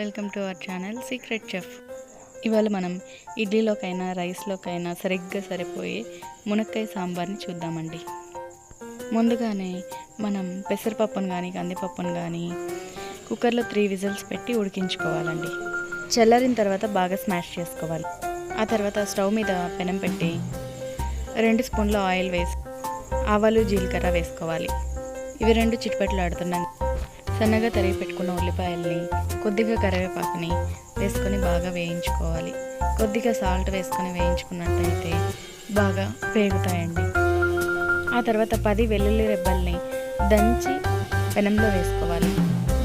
Welcome to our channel secret chef. ఇవాళ మనం ఇడ్లీలోకైనా రైస్లోకైనా సరిగ్గా సరిపోయే మునక్కాయ సాంబార్ని చూద్దామండి. ముందుగానే మనం పెసరపప్పును కానీ కందిపప్పును కానీ కుక్కర్లో 3 విజిల్స్ పెట్టి ఉడికించుకోవాలండి. చల్లారిన తర్వాత బాగా స్మాష్ చేసుకోవాలి. ఆ తర్వాత స్టవ్ మీద పెనం పెట్టి 2 స్పూన్ల ఆయిల్ వేసి ఆవాలు జీలకర్ర వేసుకోవాలి. ఇవి 2 చిట్పట్లు ఆడుతున్నాం. సన్నగా తరిగి పెట్టుకున్న ఉల్లిపాయల్ని కొద్దిగా కరివేపాకుని వేసుకొని బాగా వేయించుకోవాలి. కొద్దిగా సాల్ట్ వేసుకొని వేయించుకున్నట్టయితే బాగా వేగుతాయండి. ఆ తర్వాత 10 వెల్లుల్లి రెబ్బల్ని దంచి పెనంలో వేసుకోవాలి.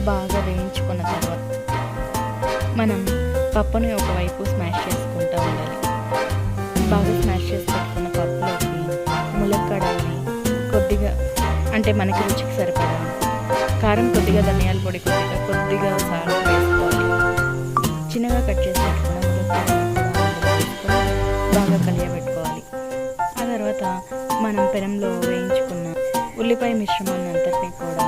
బాగా వేయించుకున్న తర్వాత మనం పప్పుని ఒకవైపు స్మాష్ చేసుకుంటూ ఉండాలి. బాగా స్మాష్ చేసి పెట్టుకున్న పప్పులోకి ములక్కాడల్ని కొద్దిగా అంటే మనకి రుచికి సరిపడా కారం, కొద్దిగా ధనియాల పొడి, కొద్దిగా సాల్ట్ వేసుకోవాలి. చిన్నగా కట్ చేసి పెట్టుకున్న బాగా కలియబెట్టుకోవాలి. ఆ తర్వాత మనం పెనంలో వేయించుకున్న ఉల్లిపాయ మిశ్రమాన్ని అంతటినీ కూడా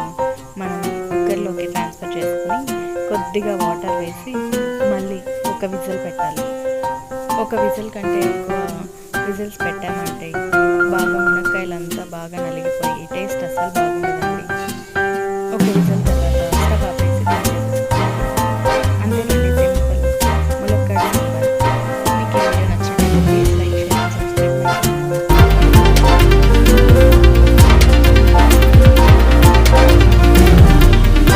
మనం కుక్కర్లోకి ట్రాన్స్ఫర్ చేసుకుని కొద్దిగా వాటర్ వేసి మళ్ళీ ఒక విజిల్ పెట్టాలి. ఒక విజిల్ కంటే ఎక్కువ విజిల్స్ పెట్టామంటే బాగా మునక్కాయలంతా బాగా నలిగిపోయి టేస్ట్ అస్సలు బాగుండదు.